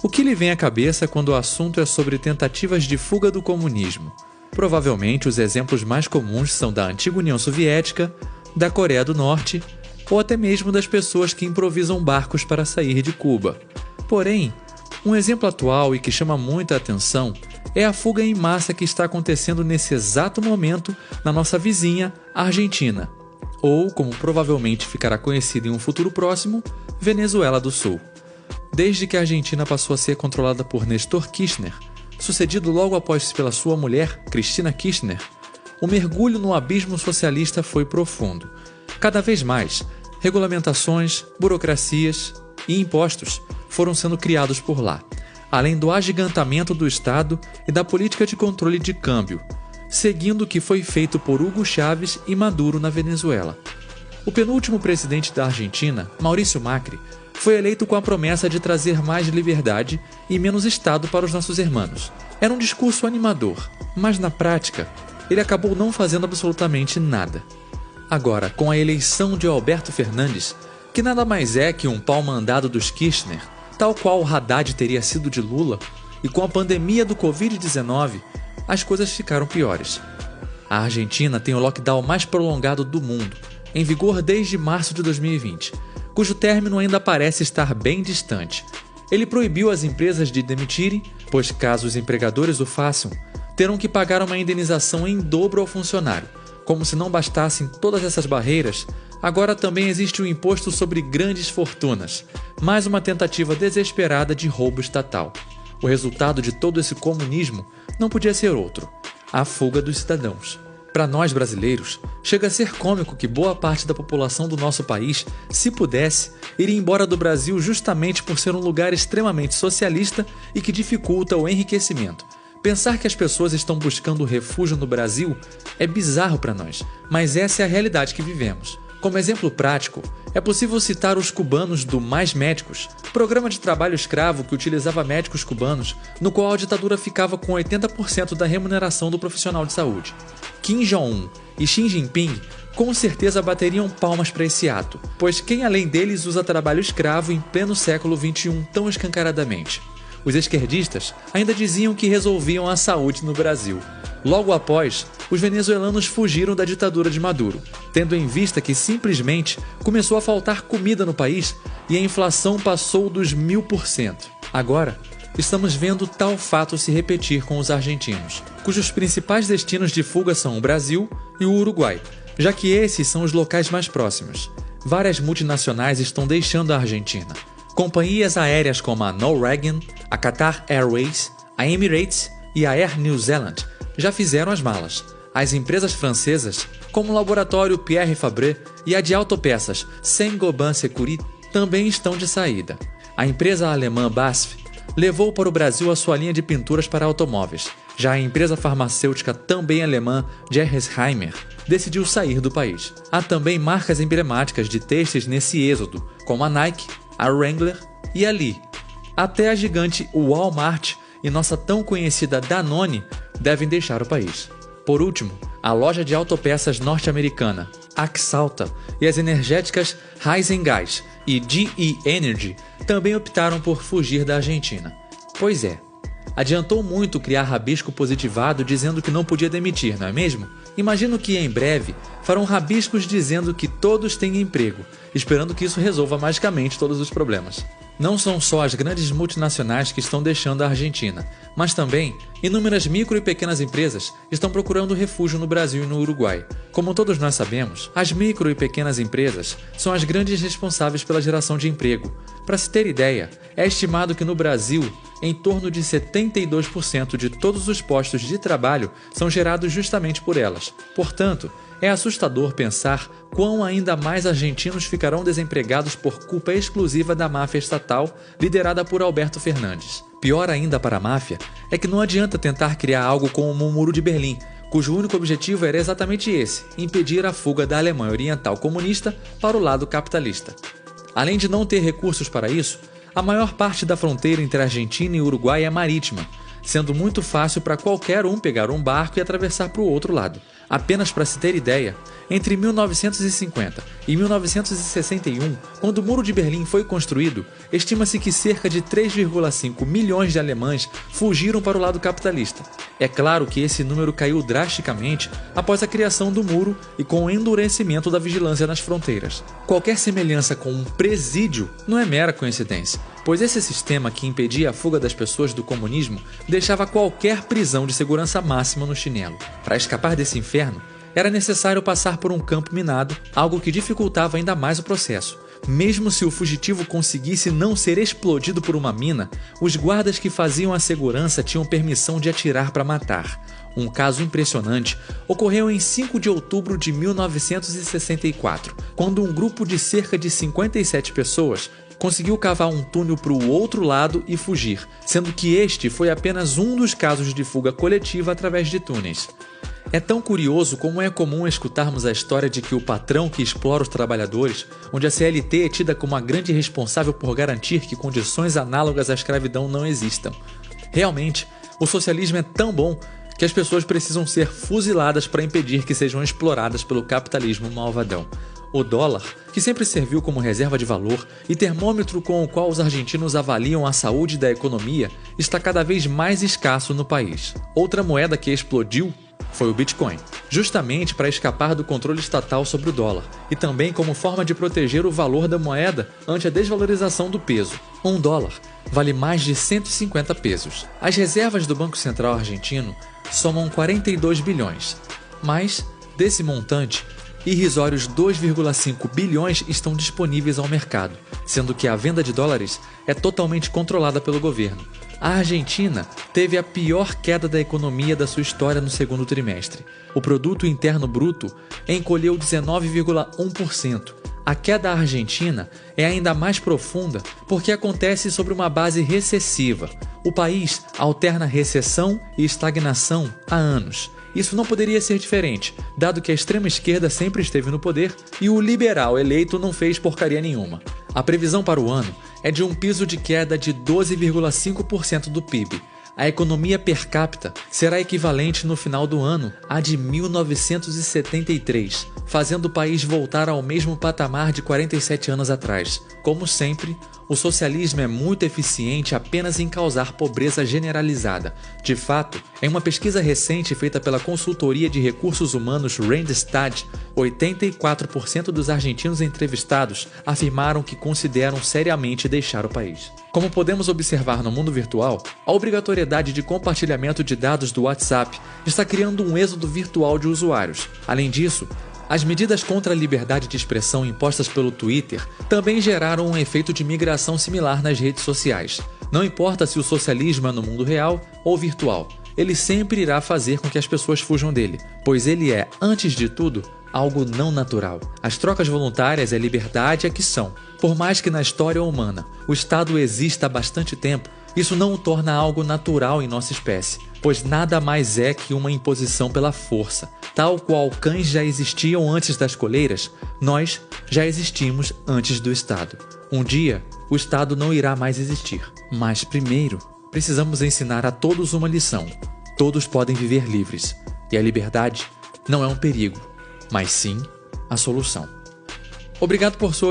O que lhe vem à cabeça quando o assunto é sobre tentativas de fuga do comunismo? Provavelmente os exemplos mais comuns são da antiga União Soviética, da Coreia do Norte ou até mesmo das pessoas que improvisam barcos para sair de Cuba. Porém, um exemplo atual e que chama muita atenção é a fuga em massa que está acontecendo nesse exato momento na nossa vizinha Argentina, ou, como provavelmente ficará conhecida em um futuro próximo, Venezuela do Sul. Desde que a Argentina passou a ser controlada por Néstor Kirchner, sucedido logo após pela sua mulher, Cristina Kirchner, o mergulho no abismo socialista foi profundo. Cada vez mais, regulamentações, burocracias e impostos foram sendo criados por lá, além do agigantamento do Estado e da política de controle de câmbio, seguindo o que foi feito por Hugo Chávez e Maduro na Venezuela. O penúltimo presidente da Argentina, Maurício Macri, foi eleito com a promessa de trazer mais liberdade e menos Estado para os nossos irmãos. Era um discurso animador, mas na prática, ele acabou não fazendo absolutamente nada. Agora, com a eleição de Alberto Fernandes, que nada mais é que um pau-mandado dos Kirchner, tal qual o Haddad teria sido de Lula, e com a pandemia do Covid-19, as coisas ficaram piores. A Argentina tem o lockdown mais prolongado do mundo, em vigor desde março de 2020, cujo término ainda parece estar bem distante. Ele proibiu as empresas de demitirem, pois caso os empregadores o façam, terão que pagar uma indenização em dobro ao funcionário. Como se não bastassem todas essas barreiras, agora também existe o imposto sobre grandes fortunas, mais uma tentativa desesperada de roubo estatal. O resultado de todo esse comunismo não podia ser outro: a fuga dos cidadãos. Para nós brasileiros, chega a ser cômico que boa parte da população do nosso país, se pudesse, iria embora do Brasil justamente por ser um lugar extremamente socialista e que dificulta o enriquecimento. Pensar que as pessoas estão buscando refúgio no Brasil é bizarro para nós, mas essa é a realidade que vivemos. Como exemplo prático, é possível citar os cubanos do Mais Médicos, programa de trabalho escravo que utilizava médicos cubanos, no qual a ditadura ficava com 80% da remuneração do profissional de saúde. Kim Jong-un e Xi Jinping com certeza bateriam palmas para esse ato, pois quem além deles usa trabalho escravo em pleno século XXI tão escancaradamente? Os esquerdistas ainda diziam que resolviam a saúde no Brasil. Logo após, os venezuelanos fugiram da ditadura de Maduro, tendo em vista que simplesmente começou a faltar comida no país e a inflação passou dos 1000%. Agora, estamos vendo tal fato se repetir com os argentinos, cujos principais destinos de fuga são o Brasil e o Uruguai, já que esses são os locais mais próximos. Várias multinacionais estão deixando a Argentina. Companhias aéreas como a Norwegian, a Qatar Airways, a Emirates e a Air New Zealand já fizeram as malas. As empresas francesas, como o laboratório Pierre Fabre e a de autopeças Saint-Gobain Security, também estão de saída. A empresa alemã BASF levou para o Brasil a sua linha de pinturas para automóveis. Já a empresa farmacêutica também alemã Gerresheimer decidiu sair do país. Há também marcas emblemáticas de têxteis nesse êxodo, como a Nike, a Wrangler e a Lee. Até a gigante Walmart e nossa tão conhecida Danone devem deixar o país. Por último, a loja de autopeças norte-americana Axalta e as energéticas Raízen e GE Energy também optaram por fugir da Argentina. Pois é, adiantou muito criar rabisco positivado dizendo que não podia demitir, não é mesmo? Imagino que em breve farão rabiscos dizendo que todos têm emprego, esperando que isso resolva magicamente todos os problemas. Não são só as grandes multinacionais que estão deixando a Argentina, mas também inúmeras micro e pequenas empresas estão procurando refúgio no Brasil e no Uruguai. Como todos nós sabemos, as micro e pequenas empresas são as grandes responsáveis pela geração de emprego. Para se ter ideia, é estimado que no Brasil, em torno de 72% de todos os postos de trabalho são gerados justamente por elas. Portanto, é assustador pensar quão ainda mais argentinos ficarão desempregados por culpa exclusiva da máfia estatal liderada por Alberto Fernandes. Pior ainda para a máfia é que não adianta tentar criar algo como o Muro de Berlim, cujo único objetivo era exatamente esse: impedir a fuga da Alemanha Oriental comunista para o lado capitalista. Além de não ter recursos para isso, a maior parte da fronteira entre a Argentina e o Uruguai é marítima, sendo muito fácil para qualquer um pegar um barco e atravessar para o outro lado. Apenas para se ter ideia, entre 1950 Em 1961, quando o Muro de Berlim foi construído, estima-se que cerca de 3,5 milhões de alemães fugiram para o lado capitalista. É claro que esse número caiu drasticamente após a criação do muro e com o endurecimento da vigilância nas fronteiras. Qualquer semelhança com um presídio não é mera coincidência, pois esse sistema que impedia a fuga das pessoas do comunismo deixava qualquer prisão de segurança máxima no chinelo. Para escapar desse inferno, era necessário passar por um campo minado, algo que dificultava ainda mais o processo. Mesmo se o fugitivo conseguisse não ser explodido por uma mina, os guardas que faziam a segurança tinham permissão de atirar para matar. Um caso impressionante ocorreu em 5 de outubro de 1964, quando um grupo de cerca de 57 pessoas conseguiu cavar um túnel para o outro lado e fugir, sendo que este foi apenas um dos casos de fuga coletiva através de túneis. É tão curioso como é comum escutarmos a história de que o patrão que explora os trabalhadores, onde a CLT é tida como a grande responsável por garantir que condições análogas à escravidão não existam. Realmente, o socialismo é tão bom que as pessoas precisam ser fuziladas para impedir que sejam exploradas pelo capitalismo malvadão. O dólar, que sempre serviu como reserva de valor e termômetro com o qual os argentinos avaliam a saúde da economia, está cada vez mais escasso no país. Outra moeda que explodiu foi o Bitcoin, justamente para escapar do controle estatal sobre o dólar e também como forma de proteger o valor da moeda ante a desvalorização do peso. $1 vale mais de 150 pesos. As reservas do Banco Central argentino somam 42 bilhões, mas, desse montante, irrisórios 2,5 bilhões estão disponíveis ao mercado, sendo que a venda de dólares é totalmente controlada pelo governo. A Argentina teve a pior queda da economia da sua história no segundo trimestre. O produto interno bruto encolheu 19,1%. A queda argentina é ainda mais profunda porque acontece sobre uma base recessiva. O país alterna recessão e estagnação há anos. Isso não poderia ser diferente, dado que a extrema-esquerda sempre esteve no poder e o liberal eleito não fez porcaria nenhuma. A previsão para o ano é de um piso de queda de 12,5% do PIB. A economia per capita será equivalente no final do ano à de 1973, fazendo o país voltar ao mesmo patamar de 47 anos atrás. Como sempre, o socialismo é muito eficiente apenas em causar pobreza generalizada. De fato, em uma pesquisa recente feita pela consultoria de recursos humanos Randstad, 84% dos argentinos entrevistados afirmaram que consideram seriamente deixar o país. Como podemos observar no mundo virtual, a obrigatoriedade de compartilhamento de dados do WhatsApp está criando um êxodo virtual de usuários. Além disso, as medidas contra a liberdade de expressão impostas pelo Twitter também geraram um efeito de migração similar nas redes sociais. Não importa se o socialismo é no mundo real ou virtual, ele sempre irá fazer com que as pessoas fujam dele, pois ele é, antes de tudo, algo não natural. As trocas voluntárias e a liberdade é que são. Por mais que na história humana o Estado exista há bastante tempo, isso não o torna algo natural em nossa espécie, pois nada mais é que uma imposição pela força. Tal qual cães já existiam antes das coleiras, nós já existimos antes do Estado. Um dia, o Estado não irá mais existir. Mas primeiro, precisamos ensinar a todos uma lição. Todos podem viver livres. E a liberdade não é um perigo, mas sim a solução. Obrigado por sua